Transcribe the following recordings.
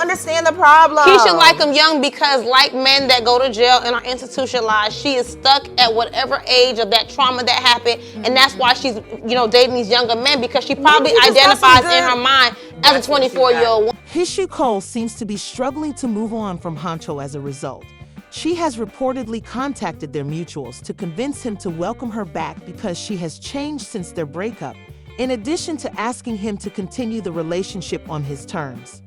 understand the problem. Keyshia like him young because, like men that go to jail and are institutionalized, she is stuck at whatever age of that trauma that happened, and that's why she's, dating these younger men, because she probably identifies in her mind as a 24-year-old woman. Keyshia seems to be struggling to move on from Hunxho as a result. She has reportedly contacted their mutuals to convince him to welcome her back because she has changed since their breakup, in addition to asking him to continue the relationship on his terms.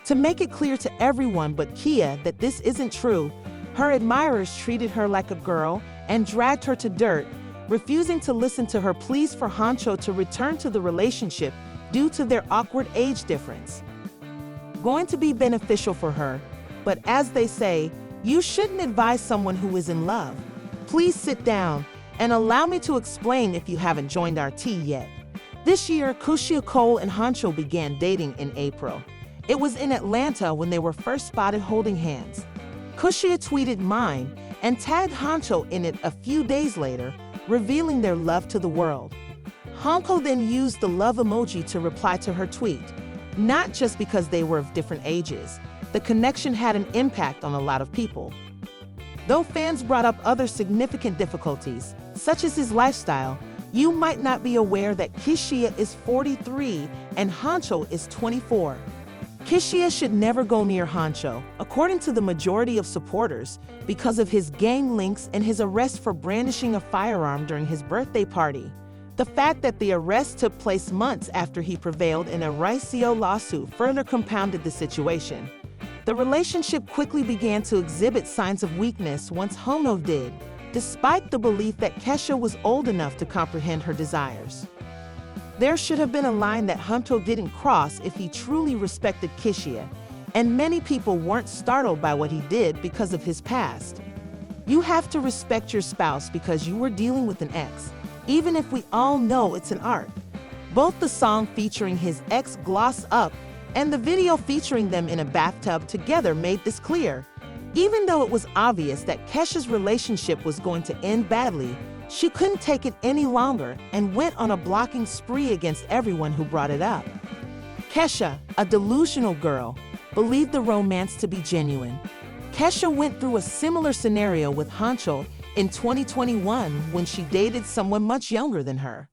To make it clear to everyone but Keyshia that this isn't true, her admirers treated her like a girl and dragged her to dirt, refusing to listen to her pleas for Hunxho to return to the relationship due to their awkward age difference. Going to be beneficial for her, but as they say, you shouldn't advise someone who is in love. Please sit down and allow me to explain if you haven't joined our tea yet. This year, Keyshia and Hunxho began dating in April. It was in Atlanta when they were first spotted holding hands. Keyshia tweeted "mine" and tagged Hunxho in it a few days later, revealing their love to the world. Hunxho then used the love emoji to reply to her tweet, not just because they were of different ages. The connection had an impact on a lot of people. Though fans brought up other significant difficulties, such as his lifestyle, you might not be aware that Keyshia is 43 and Hunxho is 24. Keyshia should never go near Hunxho, according to the majority of supporters, because of his gang links and his arrest for brandishing a firearm during his birthday party. The fact that the arrest took place months after he prevailed in a RICO lawsuit further compounded the situation. The relationship quickly began to exhibit signs of weakness once Hunxho did, despite the belief that Keyshia was old enough to comprehend her desires. There should have been a line that Hunxho didn't cross if he truly respected Keyshia, and many people weren't startled by what he did because of his past. You have to respect your spouse because you were dealing with an ex, even if we all know it's an art. Both the song featuring his ex Gloss Up and the video featuring them in a bathtub together made this clear. Even though it was obvious that Keyshia's relationship was going to end badly, she couldn't take it any longer and went on a blocking spree against everyone who brought it up. Keyshia, a delusional girl, believed the romance to be genuine. Keyshia went through a similar scenario with Hunxho in 2021 when she dated someone much younger than her.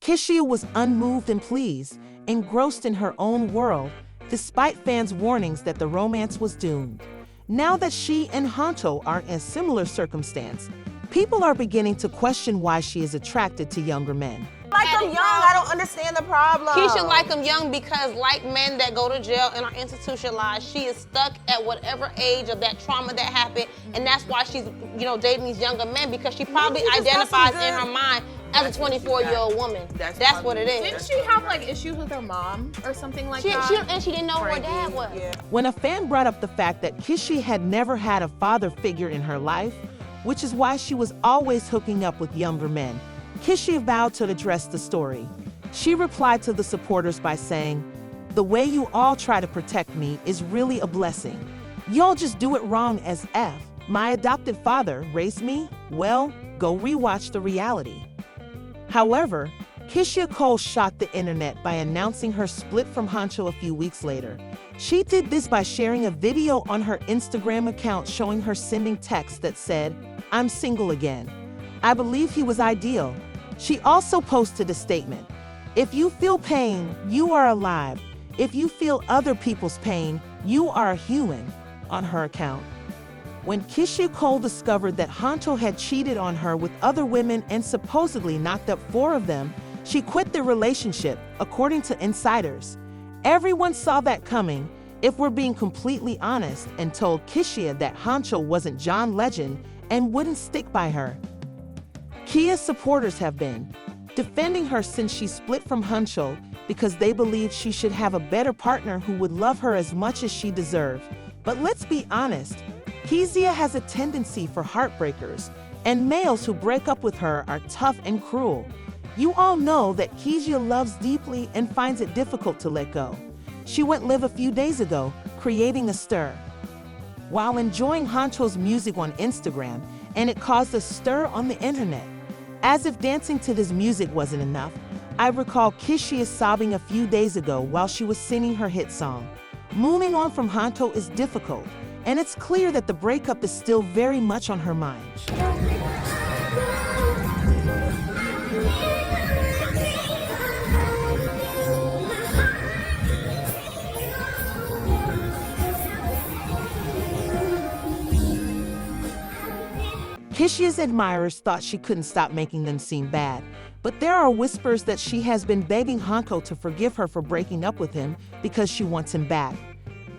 Keyshia was unmoved and pleased, engrossed in her own world, despite fans' warnings that the romance was doomed. Now that she and Hunxho are in a similar circumstance, people are beginning to question why she is attracted to younger men. Like him young, I don't understand the problem. Keyshia like him young because, like men that go to jail and are institutionalized, she is stuck at whatever age of that trauma that happened, and that's why she's, dating these younger men, because she probably identifies in her mind as a 24-year-old woman. That's what it is. Didn't she have issues with her mom or something like that? And she didn't know who her dad was. Yeah. When a fan brought up the fact that Keyshia had never had a father figure in her life, which is why she was always hooking up with younger men, Keyshia vowed to address the story. She replied to the supporters by saying, "The way you all try to protect me is really a blessing. Y'all just do it wrong as F. My adopted father raised me? Well, go rewatch the reality." However, Keyshia shocked the internet by announcing her split from Hunxho a few weeks later. She did this by sharing a video on her Instagram account showing her sending texts that said, "I'm single again. I believe he was ideal." She also posted a statement, "If you feel pain, you are alive. If you feel other people's pain, you are a human," on her account. When Keyshia discovered that Hunxho had cheated on her with other women and supposedly knocked up 4 of them, she quit the relationship, according to insiders. Everyone saw that coming, if we're being completely honest, and told Keyshia that Hunxho wasn't John Legend and wouldn't stick by her. Keyshia supporters have been defending her since she split from Hunxho because they believe she should have a better partner who would love her as much as she deserved. But let's be honest, Keyshia has a tendency for heartbreakers, and males who break up with her are tough and cruel. You all know that Keyshia loves deeply and finds it difficult to let go. She went live a few days ago, creating a stir. While enjoying Hunxho's music on Instagram, and it caused a stir on the internet. As if dancing to this music wasn't enough, I recall Keyshia sobbing a few days ago while she was singing her hit song. Moving on from Hunxho is difficult, and it's clear that the breakup is still very much on her mind. Keyshia's admirers thought she couldn't stop making them seem bad, but there are whispers that she has been begging Hunxho to forgive her for breaking up with him because she wants him back.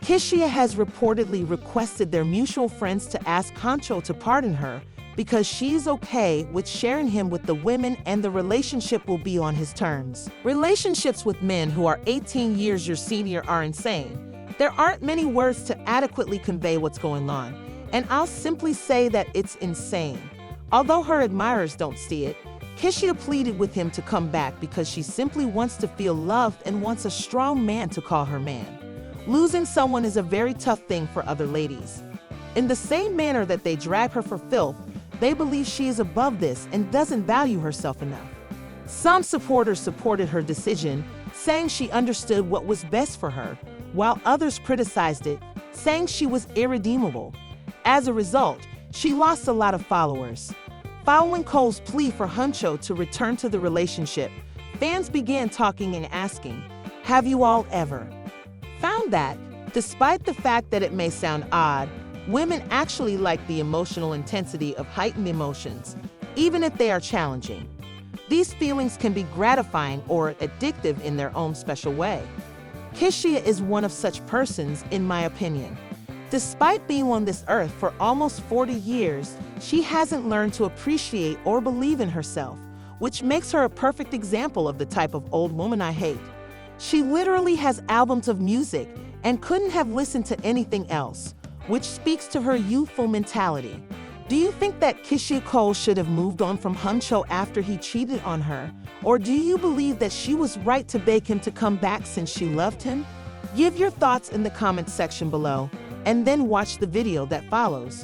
Keyshia has reportedly requested their mutual friends to ask Hunxho to pardon her because she's okay with sharing him with the women and the relationship will be on his terms. Relationships with men who are 18 years your senior are insane. There aren't many words to adequately convey what's going on, and I'll simply say that it's insane. Although her admirers don't see it, Keyshia pleaded with him to come back because she simply wants to feel loved and wants a strong man to call her man. Losing someone is a very tough thing for other ladies. In the same manner that they drag her for filth, they believe she is above this and doesn't value herself enough. Some supporters supported her decision, saying she understood what was best for her, while others criticized it, saying she was irredeemable. As a result, she lost a lot of followers. Following Cole's plea for Hunxho to return to the relationship, fans began talking and asking, "Have you all ever found that, despite the fact that it may sound odd, women actually like the emotional intensity of heightened emotions, even if they are challenging? These feelings can be gratifying or addictive in their own special way. Keyshia is one of such persons, in my opinion. Despite being on this earth for almost 40 years, she hasn't learned to appreciate or believe in herself, which makes her a perfect example of the type of old woman I hate. She literally has albums of music and couldn't have listened to anything else, which speaks to her youthful mentality. Do you think that Keyshia Cole should have moved on from Hunxho after he cheated on her? Or do you believe that she was right to beg him to come back since she loved him? Give your thoughts in the comments section below, and then watch the video that follows.